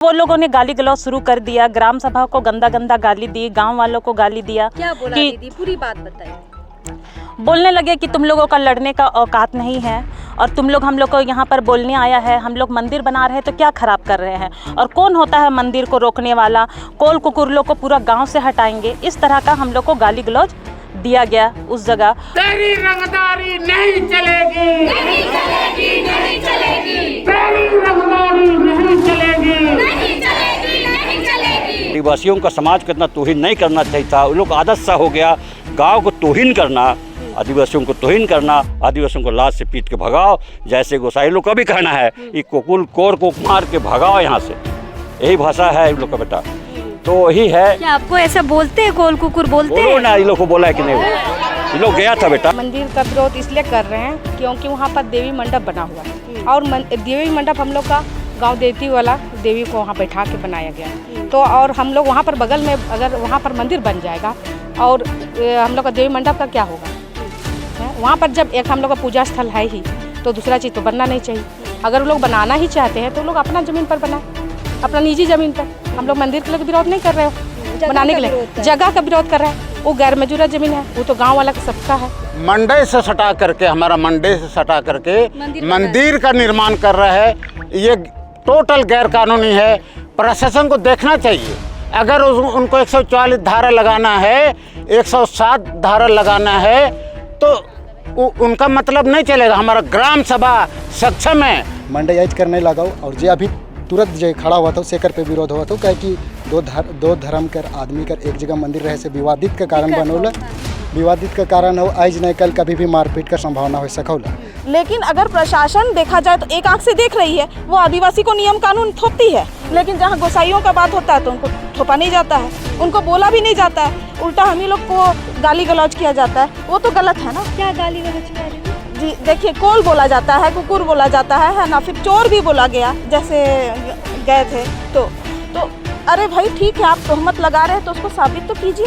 वो लोगों ने गाली गलौज शुरू कर दिया, ग्राम सभा को गंदा गंदा गाली दी, गांव वालों को गाली दिया। क्या बोला कि दीदी, पूरी बात बताइए। बोलने लगे कि तुम लोगों का लड़ने का औकात नहीं है और तुम लोग हम लोग को यहाँ पर बोलने आया है, हम लोग मंदिर बना रहे हैं तो क्या खराब कर रहे हैं, और कौन होता है मंदिर को रोकने वाला, कोल कुकुरलों को पूरा गांव से हटाएंगे। इस तरह का हम लोग को गाली गलौज दिया गया उस जगह। तेरी रंगदारी नहीं चलेगी, नहीं चलेगी, नहीं चलेगी, तेरी रंगदारी नहीं चलेगी, नहीं चलेगी, नहीं चलेगी। आदिवासियों का समाज को इतना तौहीन नहीं करना चाहिए था। उन लोग का आदत सा हो गया गांव को तौहीन करना, आदिवासियों को तौहीन करना, आदिवासियों को लात से पीट के भगाओ। जैसे गोसाई लोग का भी कहना है कि कोकुल कोर को मार के भगाओ यहाँ से, यही भाषा है इन लोग का बेटा। तो वही है। क्या आपको ऐसा बोलते हैं, कोल कुकुर बोलते हैं ना? इन लोग को बोला है कि नहीं? ये लोग गया था बेटा। मंदिर का विरोध इसलिए कर रहे हैं क्योंकि वहाँ पर देवी मंडप बना हुआ है और देवी मंडप हम लोग का गांव देवती वाला देवी को वहाँ बैठा के बनाया गया। तो और हम लोग वहाँ पर बगल में अगर वहाँ पर मंदिर बन जाएगा और हम लोग का देवी मंडप का क्या होगा? वहाँ पर जब एक हम लोग का पूजा स्थल है ही तो दूसरा चीज़ तो बनना नहीं चाहिए। अगर वो लोग बनाना ही चाहते हैं तो लोग अपना ज़मीन पर बनाए, अपना निजी ज़मीन पर। हम लोग मंदिर के लिए विरोध नहीं कर रहे हो, बनाने के लिए जगह का विरोध कर रहे हैं। वो गैर मौजूदा ज़मीन है, वो तो गांव वाला का सबका है। मंडे से सटा करके, हमारा मंडे से सटा करके मंदिर का निर्माण कर रहा है, ये टोटल गैर कानूनी है। प्रशासन को देखना चाहिए। अगर उनको 144 धारा लगाना है, 107 धारा लगाना है तो उनका मतलब नहीं चलेगा। हमारा ग्राम सभा सक्षम है। मंडयाइज करने लगा और जो अभी तुरंत जो खड़ा हुआ था सेकर पे विरोध हुआ था, क्या कि दो धर्म कर आदमी कर एक जगह मंदिर रहे से विवादित का कारण बनौला, विवादित का कारण हो आज नहीं कल कभी भी मारपीट का संभावना हो सकौला। लेकिन अगर प्रशासन देखा जाए तो एक आंख से देख रही है, वो आदिवासी को नियम कानून थोपती है, लेकिन जहाँ गोसाइयों का बात होता है तो उनको थोपा नहीं जाता है, उनको बोला भी नहीं जाता है, उल्टा हम ही लोग को गाली गलौज किया जाता है। वो तो गलत है ना। क्या गाली गलौज किया रही है? जी देखिए, कोल बोला जाता है, कुकुर बोला जाता है ना, फिर चोर भी बोला गया जैसे गए थे तो अरे भाई ठीक है, आप तोहमत लगा रहे हैं तो उसको साबित तो कीजिए।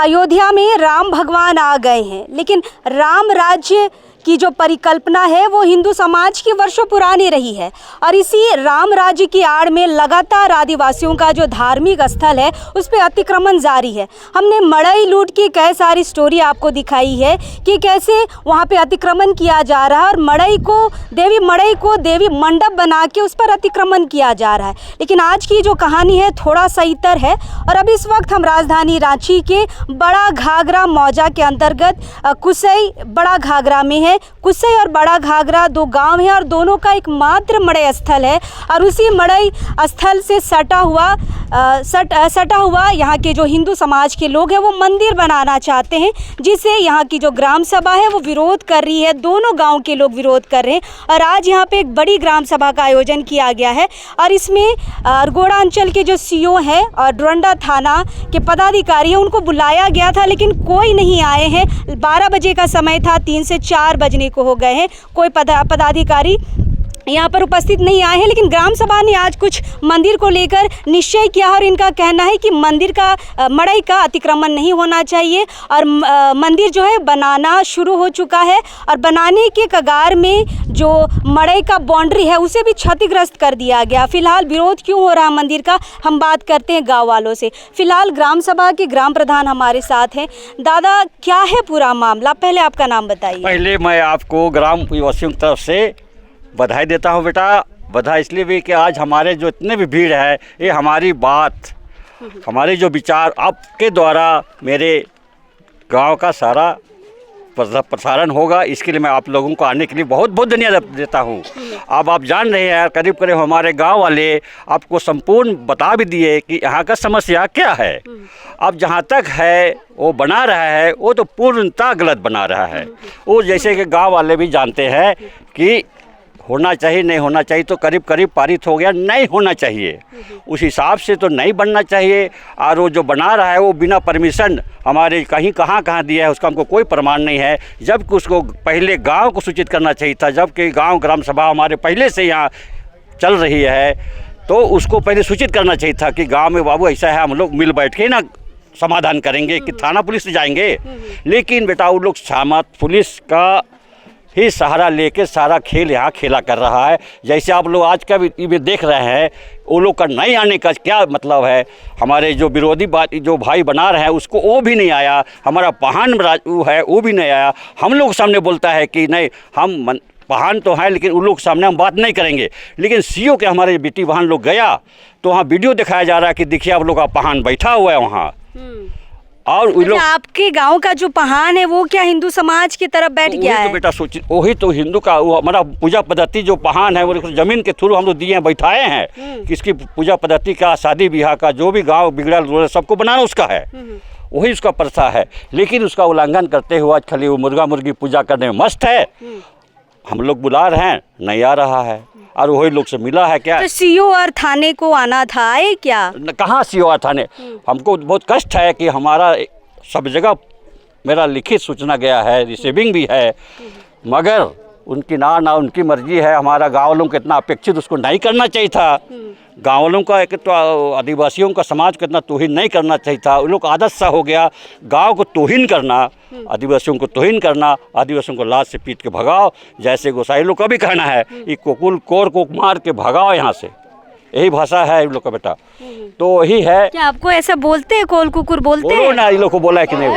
अयोध्या में राम भगवान आ गए हैं, लेकिन राम राज्य की जो परिकल्पना है वो हिंदू समाज की वर्षों पुरानी रही है और इसी राम राज्य की आड़ में लगातार आदिवासियों का जो धार्मिक स्थल है उस पर अतिक्रमण जारी है। हमने मड़ई लूट की कई सारी स्टोरी आपको दिखाई है कि कैसे वहाँ पे अतिक्रमण किया जा रहा है और मड़ई को देवी मंडप बना के उस पर अतिक्रमण किया जा रहा है। लेकिन आज की जो कहानी है थोड़ा सा इतर है और अब इस वक्त हम राजधानी रांची के बड़ा घाघरा मौजा के अंतर्गत कुसई बड़ा घाघरा में है। कुसई और बड़ा घाघरा दो गांव हैं और दोनों का एकमात्र मड़ई स्थल है और उसी मड़ई स्थल से सटा हुआ यहाँ के जो हिंदू समाज के लोग हैं वो मंदिर बनाना चाहते हैं, जिसे यहाँ की जो ग्राम सभा है वो विरोध कर रही है। दोनों गांव के लोग विरोध कर रहे हैं और आज यहाँ पे एक बड़ी ग्राम सभा का आयोजन किया गया है और इसमें अरगोड़ा अंचल के जो सीओ है और डोरंडा थाना के पदाधिकारी हैं उनको बुलाया गया था, लेकिन कोई नहीं आए हैं। 12 बजे का समय था, 3 से 4 बजने को हो गए हैं, कोई पदाधिकारी यहाँ पर उपस्थित नहीं आए हैं। लेकिन ग्राम सभा ने आज कुछ मंदिर को लेकर निश्चय किया और इनका कहना है कि मंदिर का मड़ई का अतिक्रमण नहीं होना चाहिए और मंदिर जो है बनाना शुरू हो चुका है और बनाने के कगार में जो मड़ई का बाउंड्री है उसे भी क्षतिग्रस्त कर दिया गया। फिलहाल विरोध क्यों हो रहा है मंदिर का, हम बात करते हैं गाँव वालों से। फिलहाल ग्राम सभा के ग्राम प्रधान हमारे साथ हैं। दादा, क्या है पूरा मामला, पहले आपका नाम बताइए। पहले मैं आपको ग्राम वासियों की तरफ से बधाई देता हूँ बेटा। बधाई इसलिए भी कि आज हमारे जो इतने भी भीड़ है, ये हमारी बात, हमारे जो विचार आपके द्वारा मेरे गांव का सारा प्रसारण होगा। इसके लिए मैं आप लोगों को आने के लिए बहुत बहुत धन्यवाद देता हूँ। अब आप जान रहे हैं, करीब करीब हमारे गांव वाले आपको संपूर्ण बता भी दिए कि यहाँ का समस्या क्या है। अब जहाँ तक है वो बना रहा है वो तो पूर्णतः गलत बना रहा है। वो जैसे कि गांव वाले भी जानते हैं कि होना चाहिए नहीं होना चाहिए, तो करीब करीब पारित हो गया, नहीं होना चाहिए उस हिसाब से तो नहीं बनना चाहिए। और वो जो बना रहा है वो बिना परमिशन हमारे कहाँ दिया है उसका हमको कोई प्रमाण नहीं है, जबकि उसको पहले गांव को सूचित करना चाहिए था। जबकि गांव ग्राम सभा हमारे पहले से यहाँ चल रही है तो उसको पहले सूचित करना चाहिए था कि गाँव में बाबू ऐसा है, हम लोग मिल बैठ के ना समाधान करेंगे कि थाना पुलिस से जाएंगे। लेकिन बेटा वो लोग पुलिस का ही सहारा लेके सारा खेल यहाँ खेला कर रहा है। जैसे आप लोग आज का भी देख रहे हैं, वो लोग का नहीं आने का क्या मतलब है। हमारे जो विरोधी बात जो भाई बना रहे हैं उसको वो भी नहीं आया, हमारा पहान वो है वो भी नहीं आया। हम लोग सामने बोलता है कि नहीं हम पहान तो हैं लेकिन उन लोग सामने हम बात नहीं करेंगे। लेकिन सीओ के हमारे बेटी बहन लोग गया तो वहाँ वीडियो दिखाया जा रहा है कि देखिए आप लोग का पहान बैठा हुआ है वहाँ। और उन लोग आपके गांव का जो पहान है वो क्या हिंदू समाज की तरफ बैठ गया है? तो बेटा सोचिए, वही तो हिंदू का वो हमारा पूजा पद्धति जो पहान है वो जमीन के थ्रू हम लोग दिए हैं, बैठाए हैं कि इसकी पूजा पद्धति का, शादी ब्याह का, जो भी गांव बिगड़ा सबको बनाना उसका है, वही उसका प्रथा है। लेकिन उसका उल्लंघन करते हुए आज खाली वो मुर्गा मुर्गी पूजा करने में मस्त है। हम लोग बुला रहे हैं, नहीं आ रहा है, और वही लोग से मिला है क्या। तो सीओ और थाने को आना था, आए क्या? कहाँ सीओ और थाने? हमको बहुत कष्ट है कि हमारा सब जगह मेरा लिखित सूचना गया है, रिसीविंग भी है, मगर उनकी ना उनकी मर्जी है। हमारा गाँव वालों को इतना अपेक्षित उसको नहीं करना चाहिए था। गाँव वालों का एक तो आदिवासियों का समाज को इतना तोहिन नहीं करना चाहिए था। उन लोग आदत सा हो गया गांव को तोहिन करना, आदिवासियों को तोहिन करना, आदिवासियों को लात से पीट के भगाओ। जैसे गोसाई लोग का भी कहना है कि कोकुल कोर को मार के भगाओ यहाँ से, यही भाषा है इन लोग का बेटा। तो वही है। क्या आपको ऐसा बोलते हैं, कोल कुकुर बोलते हैं? ना, इन लोग को बोला है कि नहीं?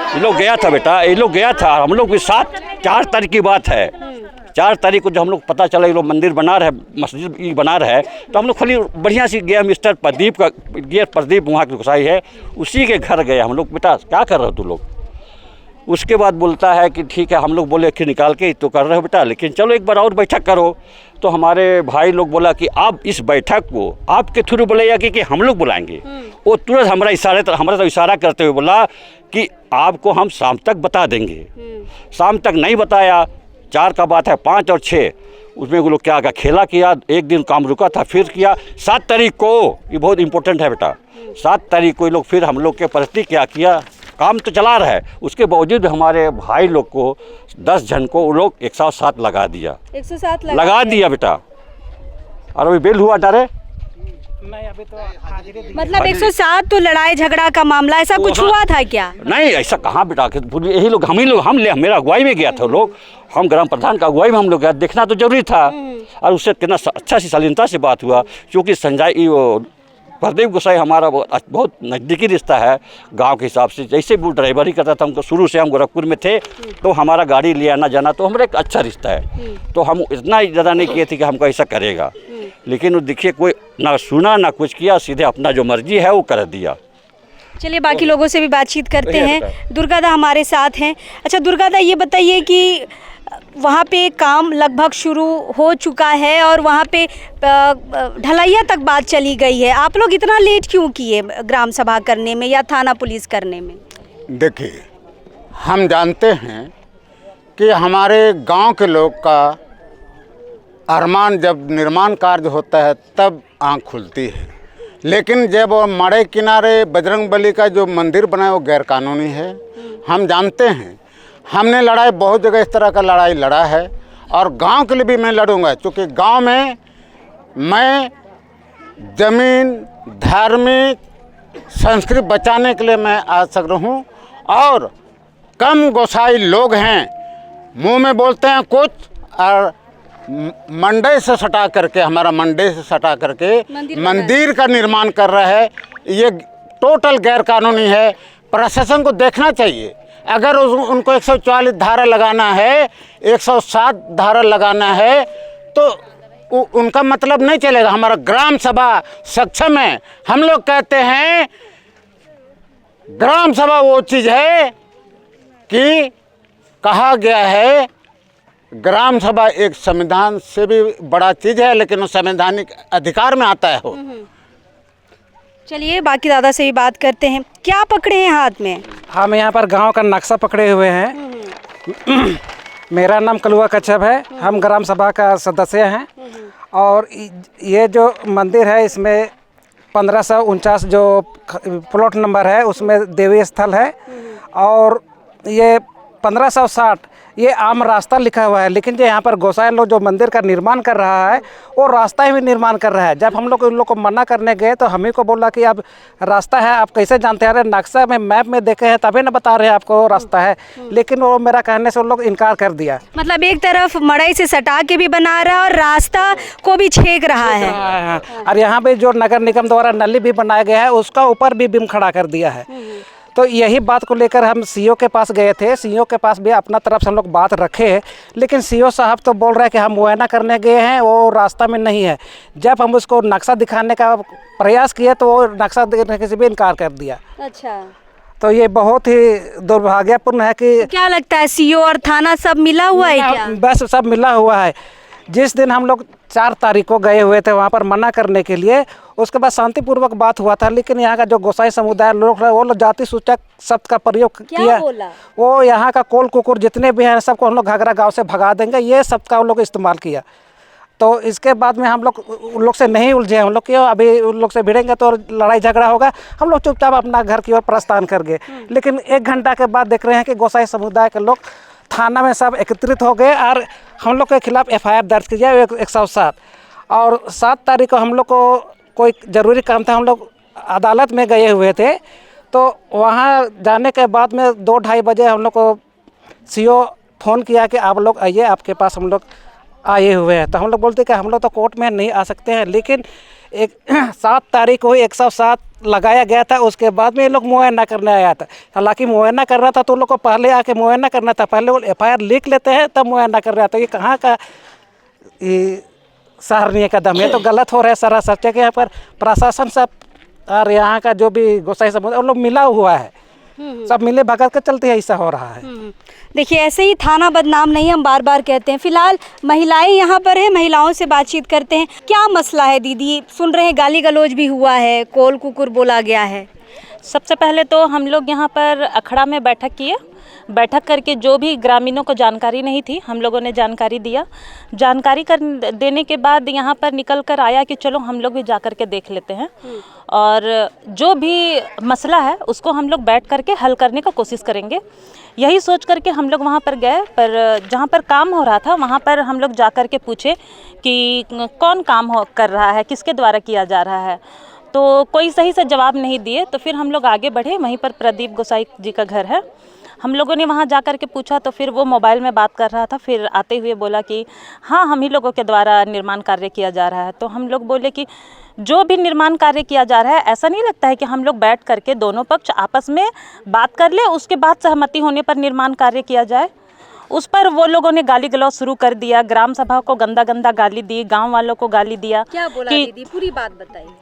ये लोग गया था बेटा, ये लोग गया था। हम लोग के साथ 4 तारीख की बात है। 4 तारीख को जब हम लोग पता चला ये लोग मंदिर बना रहे, मस्जिद बना रहे है, तो हम लोग खाली बढ़िया सी गया मिस्टर प्रदीप का, ये प्रदीप वहाँ के गोसाई है, उसी के घर गए हम लोग। बेटा क्या कर रहे हो तुम लोग? उसके बाद बोलता है कि ठीक है। हम लोग बोले कि निकाल के तो कर रहे हो बेटा, लेकिन चलो एक बार और बैठक करो। तो हमारे भाई लोग बोला कि आप इस बैठक को आपके थ्रू बुलाइए कि हम लोग बुलाएंगे। वो तुरंत हमारा तो इशारा करते हुए बोला कि आपको हम शाम तक बता देंगे। शाम तक नहीं बताया। 4 का बात है, 5 और 6 उसमें वो लोग क्या खेला किया। एक दिन काम रुका था, फिर किया 7 तारीख को। ये बहुत इंपॉर्टेंट है बेटा। 7 तारीख को ये लोग फिर हम लोग के प्रति क्या किया, काम तो चला रहा है, उसके बावजूद हमारे भाई लोग को 10 जन को वो लोग 107 लगा दिया। 107 लगा दिया बेटा। और अभी बेल हुआ डरे नहीं, अभी तो मतलब 107 तो लड़ाई झगड़ा का मामला, ऐसा कुछ हुआ था क्या? नहीं, ऐसा कहाँ बेटा। यही लोग मेरा अगुवाई में गया था लोग, हम ग्राम प्रधान का अगुवाई में हम लोग गया, देखना तो जरूरी था। और उससे कितना अच्छा सी शालीनता से बात हुआ, क्योंकि संजय प्रदीप गोसाई हमारा बहुत नज़दीकी रिश्ता है गांव के हिसाब से। जैसे वो ड्राइवरी करता था, हमको शुरू से हम गोरखपुर में थे तो हमारा गाड़ी ले आना जाना तो हमारा एक अच्छा रिश्ता है। तो हम इतना ज़्यादा नहीं किए थे कि हमको ऐसा करेगा, लेकिन वो देखिए कोई ना सुना ना कुछ किया, सीधे अपना जो मर्जी है वो कर दिया। चलिए बाकी लोगों से भी बातचीत करते हैं। दुर्गादा हमारे साथ हैं। अच्छा दुर्गादा, ये बताइए कि वहाँ पे काम लगभग शुरू हो चुका है और वहाँ पे ढलैया तक बात चली गई है, आप लोग इतना लेट क्यों किए ग्राम सभा करने में या थाना पुलिस करने में? देखिए, हम जानते हैं कि हमारे गांव के लोग का अरमान जब निर्माण कार्य होता है तब आँख खुलती है, लेकिन जब वो मड़े किनारे बजरंगबली का जो मंदिर बना है वो गैरकानूनी है। हम जानते हैं, हमने लड़ाई बहुत जगह इस तरह का लड़ाई लड़ा है और गांव के लिए भी मैं लड़ूंगा, क्योंकि गांव में मैं ज़मीन, धार्मिक संस्कृति बचाने के लिए मैं आज सक हूँ। और कम गोसाई लोग हैं, मुंह में बोलते हैं कुछ और मंडे से सटा करके, हमारा मंडे से सटा करके मंदिर का निर्माण कर रहा है। ये टोटल गैरकानूनी है। प्रशासन को देखना चाहिए। अगर उनको 144 धारा लगाना है, 107 धारा लगाना है, तो उनका मतलब नहीं चलेगा। हमारा ग्राम सभा सक्षम है। हम लोग कहते हैं ग्राम सभा वो चीज़ है कि कहा गया है ग्राम सभा एक संविधान से भी बड़ा चीज़ है, लेकिन वो संवैधानिक अधिकार में आता है। हो चलिए बाकी दादा से भी बात करते हैं। क्या पकड़े हैं हाथ में? हम यहाँ पर गांव का नक्शा पकड़े हुए हैं। मेरा नाम कलुआ कच्छप है, हम ग्राम सभा का सदस्य हैं। और ये जो मंदिर है इसमें 1549 जो प्लॉट नंबर है उसमें देवी स्थल है। और ये 1560 ये आम रास्ता लिखा हुआ है, लेकिन जो यहाँ पर गोसाई लोग जो मंदिर का निर्माण कर रहा है वो रास्ता ही निर्माण कर रहा है। जब हम लोग उन लोग को मना करने गए तो हम ही को बोला कि अब रास्ता है, आप कैसे जानते हैं? अरे नक्शा में मैप में देखे हैं तभी ना बता रहे हैं आपको रास्ता है। लेकिन वो मेरा कहने से उन लोग इनकार कर दिया। मतलब एक तरफ मड़ई से सटा के भी बना रहा है और रास्ता को भी छेक रहा है। और यहाँ पे जो नगर निगम द्वारा नली भी बनाया गया है उसका ऊपर भी बीम खड़ा कर दिया है। तो यही बात को लेकर हम सीओ के पास गए थे। सीओ के पास भी अपना तरफ से हम लोग बात रखे, लेकिन सीओ साहब तो बोल रहे हैं कि हम मुआयना करने गए हैं, वो रास्ता में नहीं है। जब हम उसको नक्शा दिखाने का प्रयास किए तो वो नक्शा देने से भी इनकार कर दिया। अच्छा, तो ये बहुत ही दुर्भाग्यपूर्ण है कि क्या लगता है सीओ और थाना सब मिला हुआ है क्या? बस सब मिला हुआ है। जिस दिन हम लोग 4 तारीख को गए हुए थे वहाँ पर मना करने के लिए, उसके बाद शांतिपूर्वक बात हुआ था, लेकिन यहाँ का जो गोसाई समुदाय लोग वो लोग जाति सूचक शब्द का प्रयोग किया। वो यहाँ का कोल कुकुर जितने भी हैं सबको हम लोग घाघरा गांव से भगा देंगे, ये शब्द का उन लोग इस्तेमाल किया। तो इसके बाद में हम लोग उन लोग से नहीं उलझे। हम लोग क्यों अभी उन लोग से भिड़ेंगे तो लड़ाई झगड़ा होगा, हम लोग चुपचाप अपना घर की ओर प्रस्थान कर गए। लेकिन 1 घंटा के बाद देख रहे हैं कि गोसाई समुदाय के लोग थाना में सब एकत्रित हो गए और हम लोग के खिलाफ FIR दर्ज की जाए 107। और 7 तारीख को हम लोग को कोई ज़रूरी काम था, हम लोग अदालत में गए हुए थे। तो वहाँ जाने के बाद में 2-2:30 बजे हम लोग को सीओ फ़ोन किया कि आप लोग आइए, आपके पास हम लोग आए हुए हैं। तो हम लोग बोलते कि हम लोग तो कोर्ट में नहीं आ सकते हैं, लेकिन 7 तारीख को 107 लगाया गया था। उसके बाद में ये लोग मुआयना करने आया था। हालांकि मुआयना करना था तो उन लोग को पहले आके मुआयना करना था, पहले वो FIR लिख लेते हैं तब मुआयना कर रहा था। ये कहाँ का सराहनीय कदम है, तो गलत हो रहा है सारा सच्चे के। यहाँ पर प्रशासन सब और यहाँ का जो भी गोसाई समुदाय वो लोग मिला हुआ है, सब मिले भगत के चलते ऐसा हो रहा है। देखिए, ऐसे ही थाना बदनाम नहीं, हम बार बार कहते हैं। फिलहाल महिलाएं यहाँ पर है, महिलाओं से बातचीत करते हैं। क्या मसला है दीदी? सुन रहे हैं गाली गलौज भी हुआ है, कोल कुकुर बोला गया है। सबसे पहले तो हम लोग यहाँ पर अखड़ा में बैठक किए। बैठक करके जो भी ग्रामीणों को जानकारी नहीं थी हम लोगों ने जानकारी दिया। जानकारी कर देने के बाद यहाँ पर निकल कर आया कि चलो हम लोग भी जा कर के देख लेते हैं और जो भी मसला है उसको हम लोग बैठ करके हल करने का कोशिश करेंगे। यही सोच करके हम लोग वहाँ पर गए, पर जहाँ पर काम हो रहा था वहाँ पर हम लोग जा कर के पूछे कि कौन काम कर रहा है, किसके द्वारा किया जा रहा है। तो कोई सही से जवाब नहीं दिए। तो फिर हम लोग आगे बढ़े, वहीं पर प्रदीप गोसाई जी का घर है। हम लोगों ने वहाँ जा कर के पूछा तो फिर वो मोबाइल में बात कर रहा था। फिर आते हुए बोला कि हाँ, हम ही लोगों के द्वारा निर्माण कार्य किया जा रहा है। तो हम लोग बोले कि जो भी निर्माण कार्य किया जा रहा है, ऐसा नहीं लगता है कि हम लोग बैठ करके दोनों पक्ष आपस में बात कर ले, उसके बाद सहमति होने पर निर्माण कार्य किया जाए। उस पर वो लोगों ने गाली गलौज शुरू कर दिया, ग्राम सभा को गंदा गंदा गाली दी, गाँव वालों को गाली दिया। क्या बोला दीदी? पूरी बात बताइए।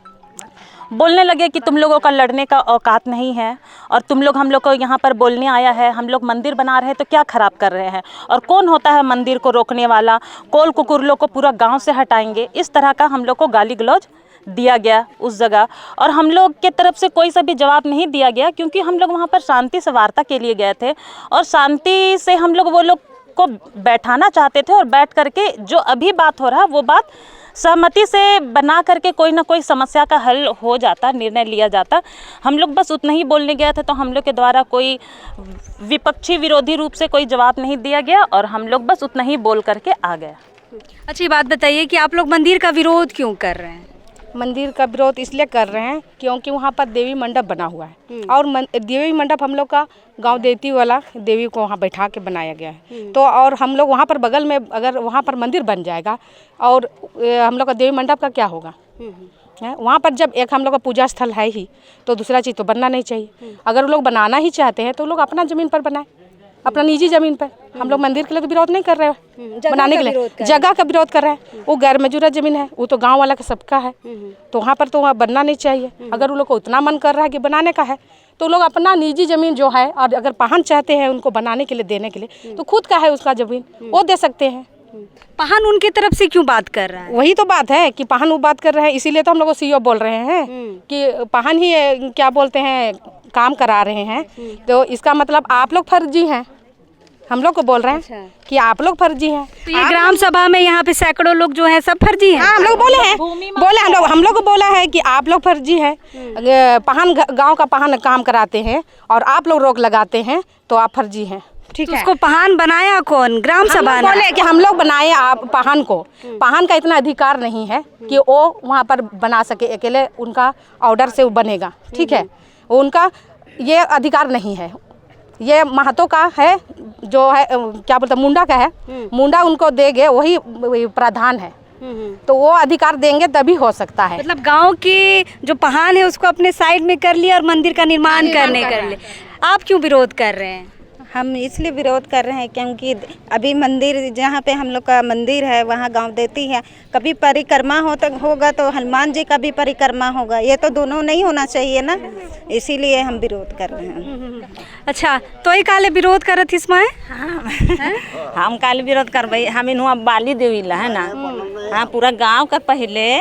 बोलने लगे कि तुम लोगों का लड़ने का औकात नहीं है और तुम लोग हम लोग को यहाँ पर बोलने आया है, हम लोग मंदिर बना रहे हैं तो क्या ख़राब कर रहे हैं, और कौन होता है मंदिर को रोकने वाला, कोल कुकुरलों को पूरा गांव से हटाएंगे। इस तरह का हम लोग को गाली गलौज दिया गया उस जगह। और हम लोग के तरफ से कोई सा भी जवाब नहीं दिया गया, क्योंकि हम लोग वहाँ पर शांति से वार्ता के लिए गए थे और शांति से हम लोग वो लोग को बैठाना चाहते थे और बैठ करके जो अभी बात हो रहा है वो बात सहमति से बना करके कोई ना कोई समस्या का हल हो जाता, निर्णय लिया जाता। हम लोग बस उतना ही बोलने गए थे। तो हम लोग के द्वारा कोई विपक्षी विरोधी रूप से कोई जवाब नहीं दिया गया और हम लोग बस उतना ही बोल करके आ गए। अच्छी बात बताइए कि आप लोग मंदिर का विरोध क्यों कर रहे हैं? मंदिर का विरोध इसलिए कर रहे हैं क्योंकि वहाँ पर देवी मंडप बना हुआ है और देवी मंडप हम लोग का गांव देती वाला देवी को वहाँ बैठा के बनाया गया है। तो और हम लोग वहाँ पर बगल में अगर वहाँ पर मंदिर बन जाएगा और हम लोग का देवी मंडप का क्या होगा? वहाँ पर जब एक हम लोग का पूजा स्थल है ही तो दूसरा चीज़ तो बनना नहीं चाहिए। अगर वो लोग बनाना ही चाहते हैं तो लोग अपना ज़मीन पर बनाए, अपना निजी ज़मीन पर। हम लोग मंदिर के लिए तो विरोध नहीं कर रहे हैं, बनाने के लिए जगह का विरोध कर रहे हैं। वो गैर मंजूरा ज़मीन है, वो तो गांव वाला का सबका है, तो वहाँ पर तो वहाँ बनना नहीं चाहिए। अगर वो लोग को उतना मन कर रहा है कि बनाने का है तो लोग अपना निजी ज़मीन जो है, और अगर पाहन चाहते हैं उनको बनाने के लिए देने के लिए तो खुद का है उसका ज़मीन, वो दे सकते हैं। पाहन उनकी तरफ से क्यों बात कर रहा है? वही तो बात है कि पाहन वो बात कर रहे हैं, इसीलिए तो हम लोग को सीओ बोल रहे हैं कि पाहन ही क्या बोलते हैं काम करा रहे हैं। तो इसका मतलब आप लोग फर्जी हैं, हम लोग को बोल रहे हैं कि आप लोग फर्जी हैं। तो ये ग्राम सभा में यहाँ पे सैकड़ों लोग जो हैं सब फर्जी हैं। हम लोग बोले हैं, हम लोग को बोला है कि आप लोग फर्जी हैं, पाहन गांव का पाहन काम कराते हैं और आप लोग रोक लगाते हैं तो आप फर्जी हैं। ठीक है। उसको पहान बनाया कौन? ग्राम हम सभा लोग ने? बोले कि हम लोग बनाए आप पहान को। पहान का इतना अधिकार नहीं है कि वो वहाँ पर बना सके अकेले, उनका ऑर्डर से वो बनेगा, ठीक है। उनका ये अधिकार नहीं है, ये महतो का है, जो है क्या बोलते मुंडा का है। मुंडा उनको देंगे, वही प्रधान है, तो वो अधिकार देंगे तभी हो सकता है। मतलब गांव की जो पहान है उसको अपने साइड में कर लिया और मंदिर का निर्माण करने कर ले। आप क्यों विरोध कर रहे हैं? हम इसलिए विरोध कर रहे हैं क्योंकि अभी मंदिर जहाँ पे हम लोग का मंदिर है वहाँ गांव देती है, कभी परिक्रमा होगा तो हनुमान जी का भी परिक्रमा होगा, ये तो दोनों नहीं होना चाहिए ना, इसीलिए हम विरोध कर रहे हैं। अच्छा, तो ही काले विरोध करत इसमें? हम काले विरोध करबई, हम इनहुआ बाली देवी ला है ना। हाँ, पूरा गांव का पहले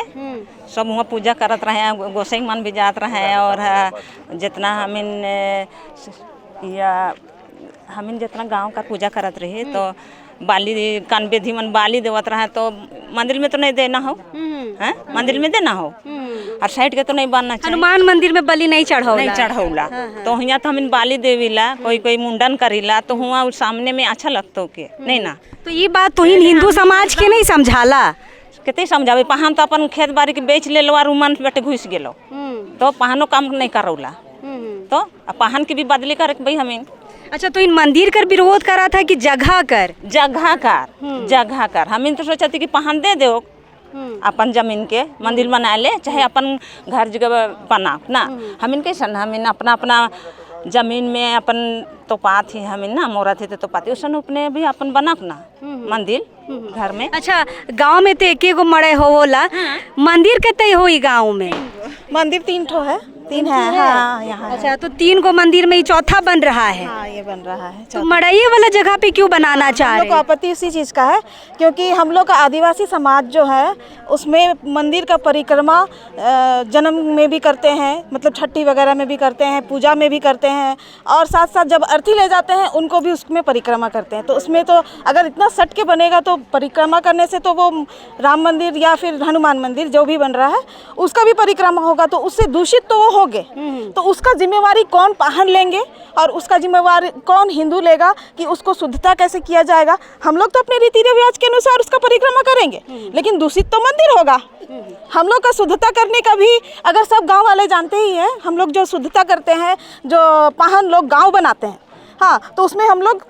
सब वहाँ पूजा करत रहे, गोसाई मन भी जात रहे, और जितना हमिन जितना गांव का पूजा करत रहे तो बाली कान बेधी मन बाली देवत रहे, तो मंदिर में तो नहीं देना हो, हैं? मंदिर में देना हो, और साइड के तो नहीं बनना चाहिए। हनुमान मंदिर में बलि नहीं चढ़ौला तो यहाँ तो हमिन बाली देवीला, कोई मुंडन करीला, तो हुआ उस सामने में अच्छा लगतो के नहीं ना। तो ये बात तो हिंदू समाज के नहीं समझाला? कितने समझावे, पहान तो अपन खेत बाड़ी के बेच ले लो और मन बेटे घुस गेलो, तो पहानो काम नहीं करौला, तो पहान की भी बदली करे भाई हमें। अच्छा, तो इन मंदिर कर विरोध करा था कि जगह कर हमें तो सोचा थी कि पहान दे दो अपन जमीन के मंदिर बना ले, चाहे अपन घर जगह बना ना। हमें कैसा हमें अपना अपना जमीन में अपन तो पात ही हमें ना मोरा थे तो पाती उसन अपने भी अपन बना ना मंदिर घर में। अच्छा, गांव में तो एक मड़े होला, मंदिर के तय होई गांव में? मंदिर 3 ठो है, 3 है, हाँ यहाँ। अच्छा, तो 3 को मंदिर में ही चौथा बन रहा है। हाँ, ये बन रहा है। तो मड़ई वाला जगह पे क्यों बनाना चाह हम रहे? लोग को आपत्ति इसी चीज़ का है क्योंकि हम लोग का आदिवासी समाज जो है उसमें मंदिर का परिक्रमा जन्म में भी करते हैं, मतलब छठी वगैरह में भी करते हैं, पूजा में भी करते हैं, और साथ साथ जब अर्थी ले जाते हैं उनको भी उसमें परिक्रमा करते हैं। तो उसमें तो अगर इतना सट के बनेगा तो परिक्रमा करने से तो वो राम मंदिर या फिर हनुमान मंदिर जो भी बन रहा है उसका भी परिक्रमा होगा, तो उससे दूषित तो वो हो गए। तो उसका जिम्मेवारी कौन पहन लेंगे और उसका जिम्मेवारी कौन हिंदू लेगा कि उसको शुद्धता कैसे किया जाएगा? हम लोग तो अपने रीति रिवाज के अनुसार उसका परिक्रमा करेंगे, लेकिन दूषित तो मंदिर होगा। हम लोग का शुद्धता करने का भी अगर सब गांव वाले जानते ही हैं, हम लोग जो शुद्धता करते हैं, जो पहन लोग गांव बनाते हैं, हाँ, तो उसमें हम लोग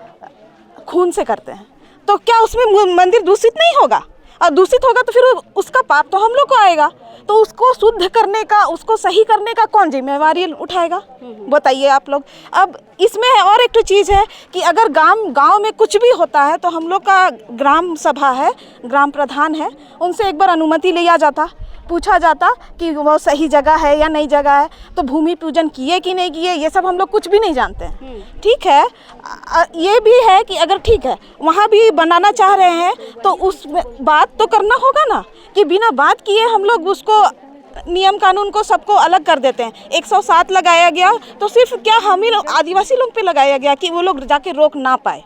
खून से करते हैं, तो क्या उसमें मंदिर दूषित नहीं होगा? और दूषित होगा तो फिर उसका पाप तो हम लोग को आएगा। तो उसको शुद्ध करने का, उसको सही करने का कौन जिम्मेवारी उठाएगा? बताइए आप लोग। अब इसमें और एक तो चीज़ है कि अगर गांव में कुछ भी होता है तो हम लोग का ग्राम सभा है, ग्राम प्रधान है, उनसे एक बार अनुमति लिया जाता, पूछा जाता कि वो सही जगह है या नहीं जगह है, तो भूमि पूजन किए कि नहीं किए ये सब हम लोग कुछ भी नहीं जानते हैं। ठीक है, ये भी है कि अगर ठीक है वहाँ भी बनाना चाह रहे हैं तो उस बात तो करना होगा ना, कि बिना बात किए हम लोग उसको नियम कानून को सबको अलग कर देते हैं। 107 लगाया गया तो सिर्फ क्या हम ही लोग आदिवासी लोग पे लगाया गया कि वो लोग जाके रोक ना पाए।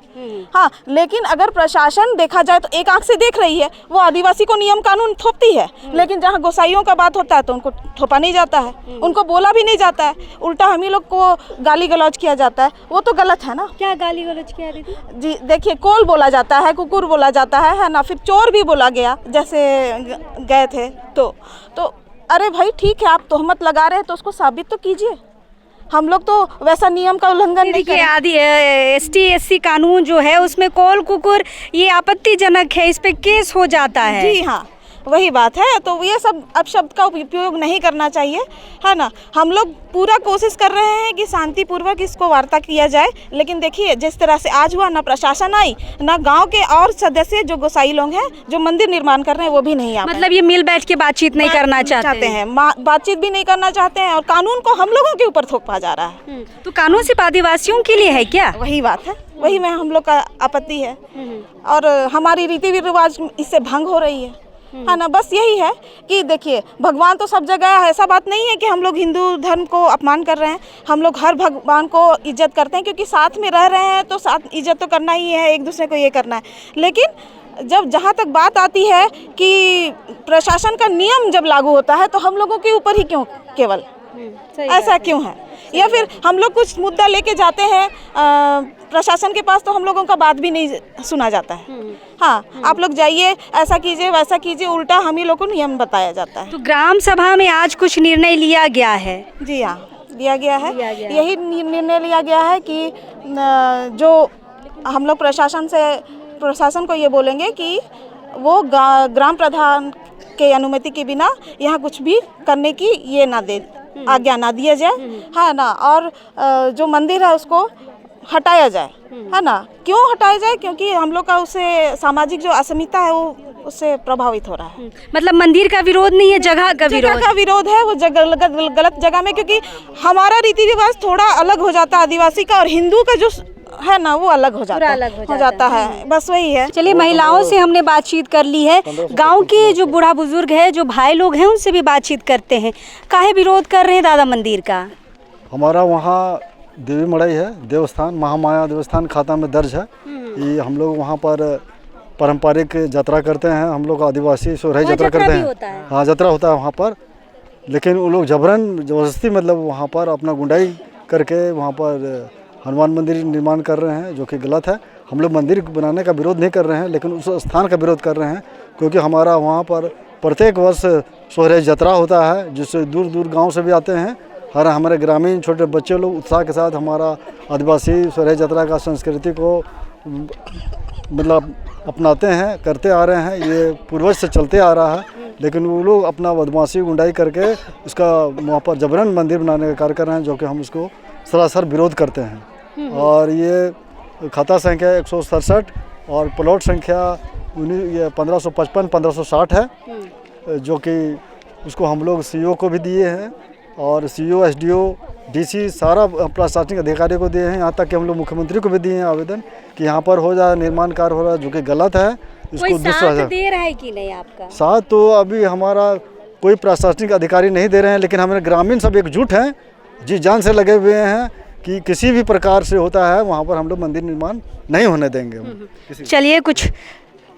हाँ, लेकिन अगर प्रशासन देखा जाए तो एक आंख से देख रही है, वो आदिवासी को नियम कानून थोपती है, लेकिन जहाँ गोसाइयों का बात होता है तो उनको थोपा नहीं जाता है, उनको बोला भी नहीं जाता है, उल्टा हम ही लोग को गाली गलौज किया जाता है। वो तो गलत है ना। क्या गाली गलौज किया दीदी? जी देखिए, कोल बोला जाता है, कुकुर बोला जाता है ना, फिर चोर भी बोला गया जैसे गए थे तो अरे भाई ठीक है, आप तोहमत लगा रहे हैं तो उसको साबित तो कीजिए। हम लोग तो वैसा नियम का उल्लंघन नहीं करें। आदि ST SC कानून जो है उसमें कोल कुकुर ये आपत्तिजनक है, इस पे केस हो जाता है। जी हाँ, वही बात है। तो ये सब अपशब्द का उपयोग नहीं करना चाहिए, है ना। हम लोग पूरा कोशिश कर रहे हैं कि शांतिपूर्वक इसको वार्ता किया जाए, लेकिन देखिए जिस तरह से आज हुआ, ना प्रशासन आई, ना गांव के और सदस्य जो गोसाई लोग हैं जो मंदिर निर्माण कर रहे हैं वो भी नहीं आ पाए। मतलब ये मिल बैठ के बातचीत नहीं करना चाहते हैं, बातचीत भी नहीं करना चाहते हैं, और कानून को हम लोगों के ऊपर थोपा जा रहा है। तो कानून सिर्फ आदिवासियों के लिए है क्या? वही बात है, वही में हम लोग का आपत्ति है, और हमारी रीति रिवाज इससे भंग हो रही है ना। बस यही है कि देखिए, भगवान तो सब जगह है, ऐसा बात नहीं है कि हम लोग हिंदू धर्म को अपमान कर रहे हैं। हम लोग हर भगवान को इज्जत करते हैं, क्योंकि साथ में रह रहे हैं तो साथ इज्जत तो करना ही है, एक दूसरे को ये करना है। लेकिन जब जहाँ तक बात आती है कि प्रशासन का नियम जब लागू होता है तो हम लोगों के ऊपर ही क्यों केवल ऐसा क्यों है? या फिर हम लोग कुछ मुद्दा लेके जाते हैं प्रशासन के पास तो हम लोगों का बात भी नहीं सुना जाता है। हाँ, आप लोग जाइए, ऐसा कीजिए वैसा कीजिए, उल्टा हम ही लोग को नियम बताया जाता है। तो ग्राम सभा में आज कुछ निर्णय लिया गया है? जी हाँ, लिया गया है। यही निर्णय लिया गया है कि जो हम लोग प्रशासन को ये बोलेंगे कि वो ग्राम प्रधान के अनुमति के बिना यहाँ कुछ भी करने की ये ना दे, आज्ञा ना दिया जाए, है ना। और जो मंदिर है उसको हटाया जाए, है ना। क्यों हटाया जाए? क्योंकि हम लोग का उससे सामाजिक जो असमिता है वो उससे प्रभावित हो रहा है। मतलब मंदिर का विरोध नहीं है, जगह का विरोध है। वो गलत जगह में, क्योंकि हमारा रीति रिवाज थोड़ा अलग हो जाता है आदिवासी का, और हिंदू का जो है ना वो अलग हो जाता है। बस वही है। चलिए, महिलाओं से हमने बातचीत कर ली है, गांव के जो बूढ़ा बुजुर्ग है, जो भाई लोग हैं, उनसे भी बातचीत करते हैं। काहे विरोध कर रहे हैं दादा मंदिर का? हमारा वहाँ देवी मड़ई है, देवस्थान महामाया देवस्थान खाता में दर्ज है। ये हम लोग वहाँ पर पारंपरिक यात्रा करते हैं। हम लोग आदिवासी सोहराई यात्रा करते हैं। हाँ, यात्रा होता है वहाँ पर, लेकिन वो लोग जबरदस्ती मतलब वहाँ पर अपना गुंडाई करके वहाँ पर हनुमान मंदिर निर्माण कर रहे हैं, जो कि गलत है। हम लोग मंदिर बनाने का विरोध नहीं कर रहे हैं, लेकिन उस स्थान का विरोध कर रहे हैं, क्योंकि हमारा वहाँ पर प्रत्येक वर्ष सोहराई यात्रा होता है, जिससे दूर दूर गांव से भी आते हैं। और हमारे ग्रामीण छोटे बच्चे लोग उत्साह के साथ हमारा आदिवासी सोहराई यात्रा का संस्कृति को मतलब अपनाते हैं, करते आ रहे हैं। ये पूर्वज से चलते आ रहा है, लेकिन वो लोग अपना बदमाशी गुंडाई करके उसका वहाँ पर जबरन मंदिर बनाने का कार्य कर रहे हैं, जो कि हम उसको सरासर विरोध करते हैं। और ये खाता संख्या 167 और प्लॉट संख्या ये 1555-1560 है, जो कि उसको हम लोग सीईओ को भी दिए हैं, और सीईओ, एसडीओ, डीसी सारा प्रशासनिक अधिकारी को दिए हैं। यहाँ तक कि हम लोग मुख्यमंत्री को भी दिए हैं आवेदन कि यहाँ पर हो जाए, निर्माण कार्य हो रहा है, जो कि गलत है। इसको साथ दे रहा है कि नहीं आपका साथ? तो अभी हमारा कोई प्रशासनिक अधिकारी नहीं दे रहे हैं, लेकिन हमारे ग्रामीण सब एकजुट हैं, जी जान से लगे हुए हैं कि किसी भी प्रकार से होता है वहाँ पर हम लोग मंदिर निर्माण नहीं होने देंगे। चलिए, कुछ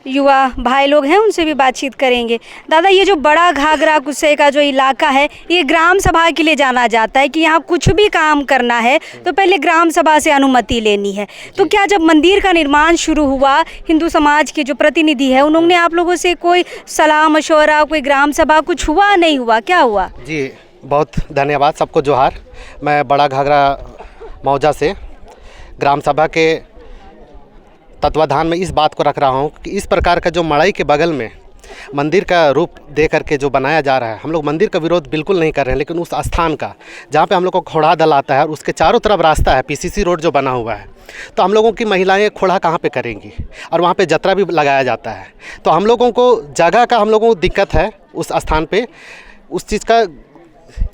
युवा भाई लोग हैं, उनसे भी बातचीत करेंगे। दादा, ये जो बड़ा घाघरा कुस्से का जो इलाका है, ये ग्राम सभा के लिए जाना जाता है कि यहाँ कुछ भी काम करना है तो पहले ग्राम सभा से अनुमति लेनी है। तो क्या जब मंदिर का निर्माण शुरू हुआ, हिंदू समाज के जो प्रतिनिधि है उन्होंने आप लोगों से कोई सलाह मशवरा, कोई ग्राम सभा कुछ हुआ नहीं हुआ? क्या हुआ? जी बहुत धन्यवाद, सबको जोहार। मैं बड़ा घाघरा मौजा से ग्राम सभा के तत्वाधान में इस बात को रख रहा हूँ कि इस प्रकार का जो मड़ई के बगल में मंदिर का रूप दे करके जो बनाया जा रहा है, हम लोग मंदिर का विरोध बिल्कुल नहीं कर रहे हैं, लेकिन उस स्थान का जहाँ पे हम लोग को खोड़ा दल आता है और उसके चारों तरफ रास्ता है, पीसीसी रोड जो बना हुआ है, तो हम लोगों की महिलाएं खोड़ा कहाँ पे करेंगी? और वहाँ पे जतरा भी लगाया जाता है। तो हम लोगों को जगह का हम लोगों को दिक्कत है उस स्थान पर। उस चीज़ का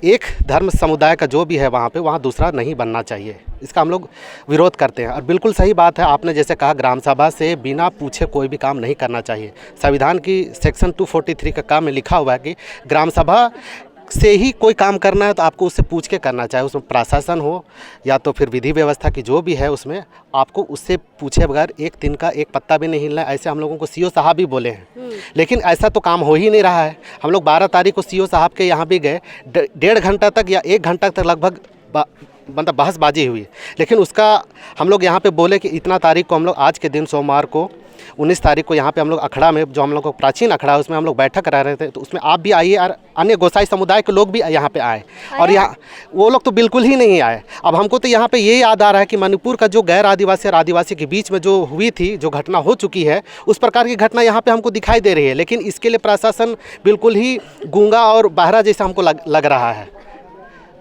एक धर्म समुदाय का जो भी है वहाँ पे, वहाँ दूसरा नहीं बनना चाहिए, इसका हम लोग विरोध करते हैं। और बिल्कुल सही बात है, आपने जैसे कहा ग्राम सभा से बिना पूछे कोई भी काम नहीं करना चाहिए। संविधान की सेक्शन 243 का काम में लिखा हुआ है कि ग्राम सभा से ही कोई काम करना है तो आपको उससे पूछ के करना चाहिए। उसमें प्रशासन हो या तो फिर विधि व्यवस्था की जो भी है, उसमें आपको उससे पूछे बगैर एक दिन का एक पत्ता भी नहीं हिलना है। ऐसे हम लोगों को सीओ साहब भी बोले हैं, लेकिन ऐसा तो काम हो ही नहीं रहा है। हम लोग 12 तारीख को सीओ साहब के यहाँ भी गए, 1.5 घंटा तक या 1 घंटा तक लगभग मतलब बहसबाजी हुई, लेकिन उसका हम लोग यहाँ पे बोले कि इतना तारीख को हम लोग आज के दिन सोमवार को 19 तारीख को यहाँ पे हम लोग अखड़ा में, जो हम लोग को प्राचीन अखड़ा है, उसमें हम लोग बैठक करा रहे थे, तो उसमें आप भी आइए और अन्य गोसाई समुदाय के लोग भी यहाँ पे आए, और यहाँ वो लोग तो बिल्कुल ही नहीं आए। अब हमको तो यहाँ पे ये याद आ रहा है कि मणिपुर का जो गैर आदिवासी और आदिवासी के बीच में जो हुई थी, जो घटना हो चुकी है, उस प्रकार की घटना यहाँ पे हमको दिखाई दे रही है, लेकिन इसके लिए प्रशासन बिल्कुल ही गूंगा और बहरा जैसा हमको लग रहा है।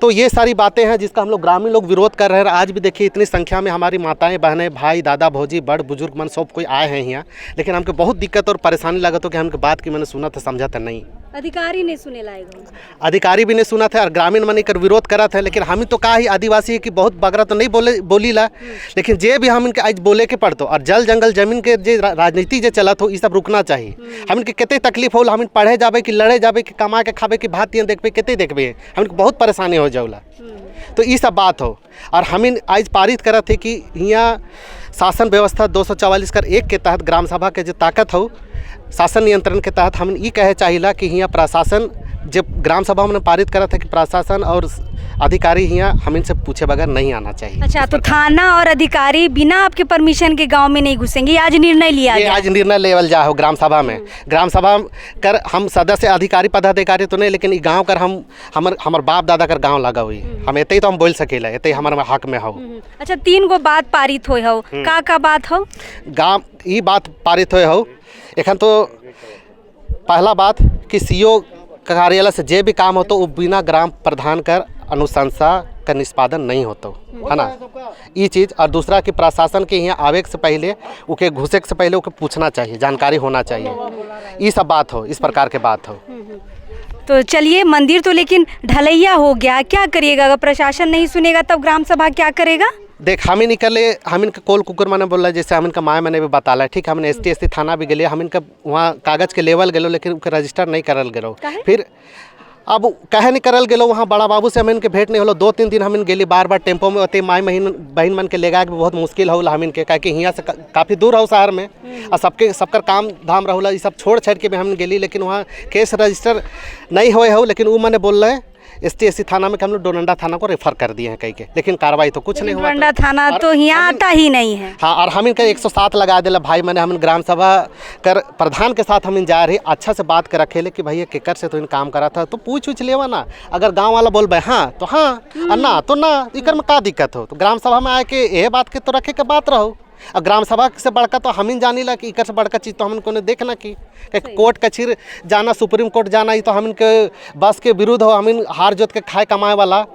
तो ये सारी बातें हैं जिसका हम लोग ग्रामीण लोग विरोध कर रहे हैं। आज भी देखिए इतनी संख्या में हमारी माताएं, बहनें, भाई, दादा, भौजी, बड़ बुजुर्ग मन सब कोई आए हैं यहाँ, लेकिन हमको बहुत दिक्कत और परेशानी लगा तो कि हमको बात की मैंने सुना था, समझा था नहीं। अधिकारी ने सुने लायक, अधिकारी भी नहीं सुना था और ग्रामीण मन कर विरोध करा था, लेकिन हम तो कहा ही आदिवासी की बहुत बगरा तो नहीं बोली ला, लेकिन जे भी हम इनके आज बोले के पड़तो। और जल जंगल जमीन के जो राजनीति जो चलत हो, ये सब रुकना चाहिए। हम इनके कितने तकलीफ हो, हम पढ़े जाबे कि लड़े जाबे कि कमा के खाबे कि भात देखबे, कितने देखबे, हमको बहुत परेशानी हो जाऊला। तो ये सब बात हो, और हम आज पारित करा थे कि यहाँ शासन व्यवस्था 244 कर 1 के तहत ग्राम सभा के जो ताकत हो शासन नियंत्रण के तहत हम ये कहे चाहिए कि यहाँ प्रशासन जब ग्राम सभा में पारित करा था कि प्रशासन और अधिकारी यहाँ हम इनसे पूछे बगैर नहीं आना चाहिए। अच्छा, तो थाना और अधिकारी बिना आपके परमिशन के गांव में नहीं घुसेंगे, ये आज निर्णय लिया गया? आज निर्णय लेवल जा हो ग्राम सभा में। ग्राम सभा कर हम सदस्य अधिकारी पदाधिकारी तो नहीं, लेकिन गाँव कर हम हमार बाप दादा कर गाँव लगा हुई, हम एते ही तो हम बोल सकेला, एते हमारे हक में हो। अच्छा, 3 गो बात पारित हुए हो, का बात हो? गाँव ये बात पारित हुए हो एखन तो पहला बात कि सीओ कार्यालय से जे भी काम हो तो वो बिना ग्राम प्रधान कर अनुशंसा का निष्पादन नहीं होता है ना, ये चीज़। और दूसरा कि प्रशासन के यहाँ आवे से पहले उके घुसे से पहले उके पूछना चाहिए, जानकारी होना चाहिए, ये सब बात हो, इस प्रकार के बात हो। तो चलिए, मंदिर तो लेकिन ढलैया हो गया, क्या करिएगा? अगर प्रशासन नहीं सुनेगा तब ग्राम सभा क्या करेगा? देख हम ही निकले, हम इनका कोल कुकुर मैंने बोला, जैसे हम इनका माया मैंने भी बताला, ठीक, हमने ST थाना भी गए, हम इनका वहाँ कागज़ के लेवल गए, लेकिन रजिस्टर नहीं करल गए। फिर अब कहे नहीं करल गए, वहाँ बड़ा बाबू से हम इनके भेंट नहीं होलो, 2-3 दिन हम इन गेली बार बार टेम्पो में ओते माई बहन मन के ले गए, बहुत मुश्किल होला हम इनके, क्या कि यहाँ से काफ़ी दूर हो शहर में, और सबकर काम धाम रहा, ये सब छोड़ छाड़ के भी हम गेली, लेकिन वहाँ केस रजिस्टर नहीं हुए हो। लेकिन वो मैंने बोल रहे ST थाना में हम लोग डोरंडा थाना को रेफर कर दिए हैं कहीं के, लेकिन कार्रवाई तो कुछ नहीं हुआ। डोरंडा थाना तो यहाँ आता ही नहीं है। हाँ, और हम इनका 107 लगा दिला भाई, मैंने हम ग्राम सभा कर प्रधान के साथ हम इन जा रही, अच्छा से बात कर रखे ले कि भैया केकर से तो इन काम करा था, तो पूछ लेवा ना। अगर गांव वाला बोल भाई हाँ तो हाँ, और ना तो ना, इकर में का दिक्कत हो? तो ग्राम सभा में आके ये बात के तो रखे के बात रहो। और ग्राम सभा से बड़का तो हम जानी ला कि इकर से बड़का चीज़ तो हम को देखना कि कोर्ट कचहरी जाना, सुप्रीम कोर्ट जाना, ये तो हम इनके बस के विरुद्ध हो। हम हार जोत के खाए कमाए वाला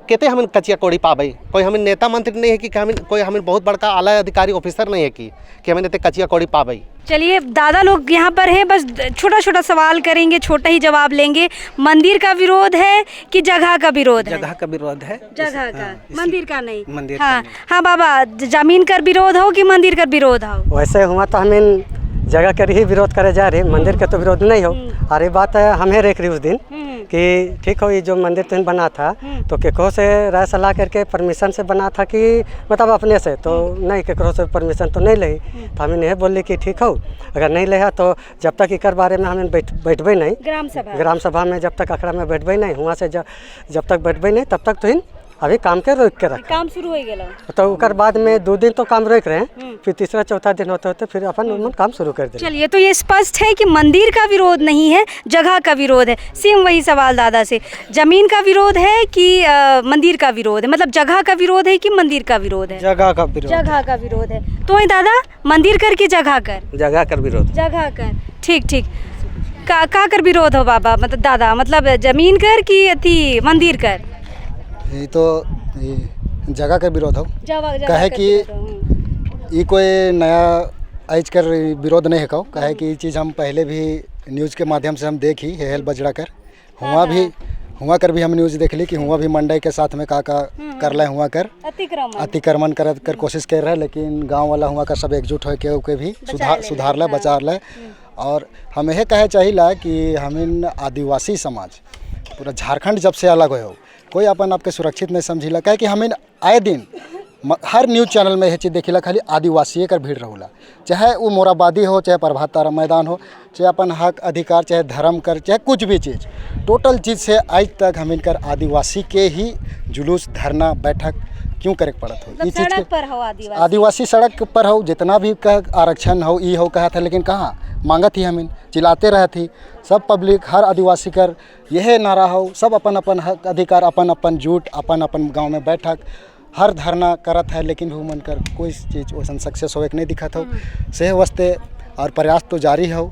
कहते हम कचिया कोड़ी पाबई, कोई हम नेता मंत्री नहीं है कि हम कोई हम बहुत बड़का आला अधिकारी ऑफिसर नहीं है कि हमें कचिया कोड़ी पाबई। चलिए, दादा लोग यहाँ पर हैं, बस छोटा छोटा सवाल करेंगे, छोटा ही जवाब लेंगे। मंदिर का विरोध है कि जगह का विरोध है? जगह का विरोध है। जगह का, मंदिर का नहीं। मंदिर हाँ हाँ बाबा, जमीन का विरोध हो कि मंदिर का विरोध हो? वैसे हुआ तो हमें जगह कर ही विरोध करे जा रहे, मंदिर का तो विरोध नहीं हो। अरे बात है हमें देख रही उस दिन कि ठीक हो, ये जो मंदिर तुम बना था तो केकरो से राय सलाह करके परमिशन से बना था कि मतलब अपने से, तो नहीं केकरो से परमिशन तो नहीं ली। तो हमें नहीं बोली कि ठीक हो, अगर नहीं ले तो जब तक इकर बारे में हमें बैठबे नहीं ग्राम सभा में, जब तक अखड़ा में बैठबे नहीं, हुआ से जब तक बैठबे नहीं तब तक तो इन अभी काम के रोक के रखा। काम शुरू हो गया तो उकर बाद में 2 दिन तो काम रोक रहे हैं, फिर तीसरा चौथा दिन होते होते फिर अपन काम शुरू कर दे। चलिए, तो ये स्पष्ट है कि मंदिर का विरोध नहीं है, जगह का विरोध है। सेम वही सवाल दादा से, जमीन का विरोध है कि मंदिर का विरोध है? मतलब जगह का विरोध है कि मंदिर का विरोध है? जगह का विरोध। जगह का विरोध है। तो ये दादा, मंदिर कर कि जगह कर? जगह कर विरोध। जगह कर, ठीक ठीक। का कर विरोध हो बाबा, मतलब दादा, मतलब जमीन कर कि अथी मंदिर कर? ये तो जगह का विरोध हो, कहे कि ये कोई नया आज कर विरोध नहीं है कहो, कहे कि ये चीज़ हम पहले भी न्यूज़ के माध्यम से हम देखी हेल बजड़ा कर हुआ कर भी हम न्यूज़ देख ली कि हुआ भी मंडई के साथ में का कर ले, हुआ कर अतिक्रमण कर कोशिश कर रहे हैं, लेकिन गांव वाला हुआ कर सब एकजुट हो के भी सुधार ले, बचा ले। और हमें यह कहे चाहिए कि हम इन आदिवासी समाज पूरा झारखंड जब से अलग हो, कोई अपन आपके सुरक्षित नहीं समझिला, कहे कि हमें आए दिन हर न्यूज़ चैनल में यह चीज़ देखिला खाली आदिवासी कर भीड़ रहूला, चाहे वो मोराबादी हो, चाहे प्रभात तारा मैदान हो, चाहे अपन हक अधिकार, चाहे धर्म कर, चाहे कुछ भी चीज़, टोटल चीज़ से आज तक हम इनकर आदिवासी के ही जुलूस, धरना, बैठक क्यों करे पड़त हो? ये चीज़ आदिवासी सड़क पर हो, जितना भी आरक्षण हो, ये हो कहा था, लेकिन कहाँ मांगत ही हमें चिल्लाते रहे थी सब पब्लिक, हर आदिवासी कर यह नारा हो, सब अपन अपन हक अधिकार, अपन अपन जुट, अपन अपन गांव में बैठक, हर धरना करत है, लेकिन हुमन कर कोई चीज़ वैसा सक्सेस होवे नहीं दिखत हो। से वास्ते और प्रयास तो जारी हो।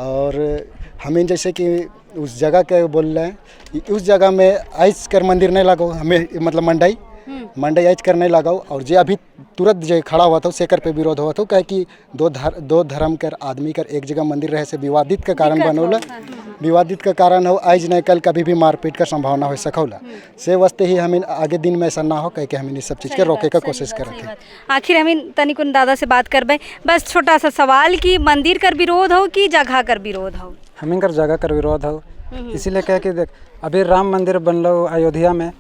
और हमें जैसे कि उस जगह के बोल रहे हैं, उस जगह में आइस कर मंदिर नहीं लगाओ, हमें मतलब मंडई आज कर नहीं लगाओ। और जो अभी तुरंत जो खड़ा हुआ था सेकर पे विरोध हुआ था, कहे कि दो धर्म कर आदमी कर एक जगह मंदिर रहे से विवादित का कारण बनौला, विवादित का कारण हो, आज नहीं कल कभी भी मारपीट का संभावना हो सकौला। से वास्ते ही हमें आगे दिन में ऐसा ना हो, कह के हमें इस सब चीज़ के रोके का कोशिश कर रखे। आखिर हमें तनिकुन दादा से बात करबे, बस छोटा सा सवाल कि मंदिर कर विरोध हो कि जगह कर विरोध हो? हमें कर जगह कर विरोध हो, इसीलिए कह कि देख अभी राम मंदिर बनलो अयोध्या में,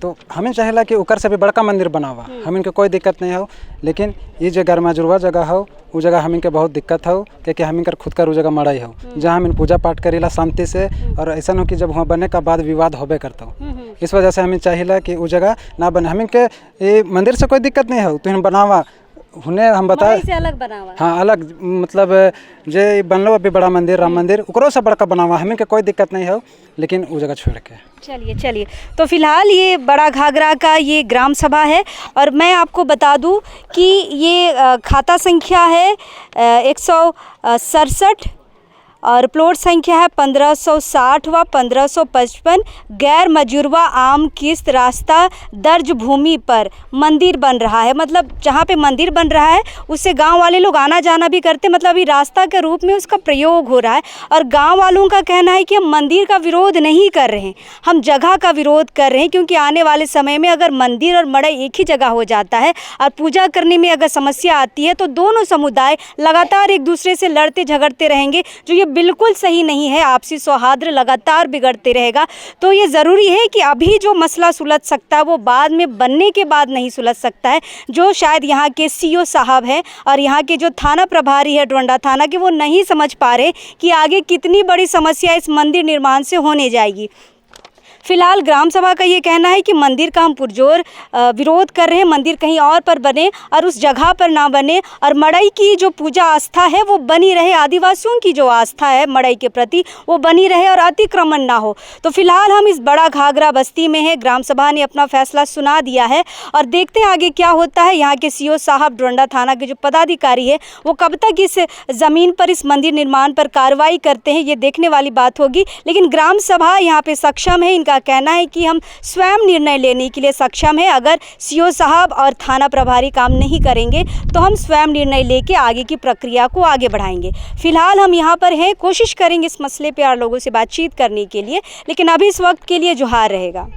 तो हमें चाहेला कि ओकर से भी बड़का मंदिर बनावा, हम इनके कोई दिक्कत नहीं हो। लेकिन ये जो गरमाजुरवा जगह हो वो जगह हम इनके बहुत दिक्कत हो, क्योंकि हम इनकर खुद का वो जगह मड़ाई हो जहाँ हम इन पूजा पाठ करेला शांति से, और ऐसा हो कि जब वहाँ बनने का बाद विवाद होबे करता हो। इस वजह से हमें चाहिए कि वो जगह ना बने। हम इनके ये मंदिर से कोई दिक्कत नहीं हो, तो बनावा उन्हें हम बताए से अलग बनावा। हाँ अलग, मतलब जे बनलो अभी बड़ा मंदिर राम मंदिर ओकरो से बड़का बनावा, हमें के कोई दिक्कत नहीं हो, लेकिन वो जगह छोड़ के। चलिए तो फिलहाल ये बड़ा घाघरा का ये ग्राम सभा है, और मैं आपको बता दूं कि ये खाता संख्या है 167 और प्लॉट संख्या है 1560 व 1555। गैर मजुरवा आम किस्त रास्ता दर्ज भूमि पर मंदिर बन रहा है। मतलब जहाँ पे मंदिर बन रहा है उससे गांव वाले लोग आना जाना भी करते, मतलब अभी रास्ता के रूप में उसका प्रयोग हो रहा है। और गांव वालों का कहना है कि हम मंदिर का विरोध नहीं कर रहे हैं, हम जगह का विरोध कर रहे हैं, क्योंकि आने वाले समय में अगर मंदिर और मड़ई एक ही जगह हो जाता है और पूजा करने में अगर समस्या आती है तो दोनों समुदाय लगातार एक दूसरे से लड़ते झगड़ते रहेंगे, जो ये बिल्कुल सही नहीं है। आपसी सौहार्द लगातार बिगड़ते रहेगा। तो ये ज़रूरी है कि अभी जो मसला सुलझ सकता है वो बाद में बनने के बाद नहीं सुलझ सकता है, जो शायद यहाँ के सीओ साहब हैं और यहाँ के जो थाना प्रभारी है डोंडा थाना के, वो नहीं समझ पा रहे कि आगे कितनी बड़ी समस्या इस मंदिर निर्माण से होने जाएगी। फिलहाल ग्राम सभा का ये कहना है कि मंदिर का हम पुरजोर विरोध कर रहे हैं, मंदिर कहीं और पर बने और उस जगह पर ना बने, और मड़ई की जो पूजा आस्था है वो बनी रहे, आदिवासियों की जो आस्था है मड़ई के प्रति वो बनी रहे और अतिक्रमण ना हो। तो फिलहाल हम इस बड़ा घाघरा बस्ती में है, ग्राम सभा ने अपना फैसला सुना दिया है और देखते हैं आगे क्या होता है। यहाँ के सीओ साहब डोंडा थाना के जो पदाधिकारी है वो कब तक इस ज़मीन पर इस मंदिर निर्माण पर कार्रवाई करते हैं, ये देखने वाली बात होगी। लेकिन ग्राम सभा यहाँ पे सक्षम है, इनका कहना है कि हम स्वयं निर्णय लेने के लिए सक्षम है। अगर सीओ साहब और थाना प्रभारी काम नहीं करेंगे तो हम स्वयं निर्णय लेके आगे की प्रक्रिया को आगे बढ़ाएंगे। फिलहाल हम यहाँ पर हैं, कोशिश करेंगे इस मसले पे और लोगों से बातचीत करने के लिए, लेकिन अभी इस वक्त के लिए जोहार रहेगा।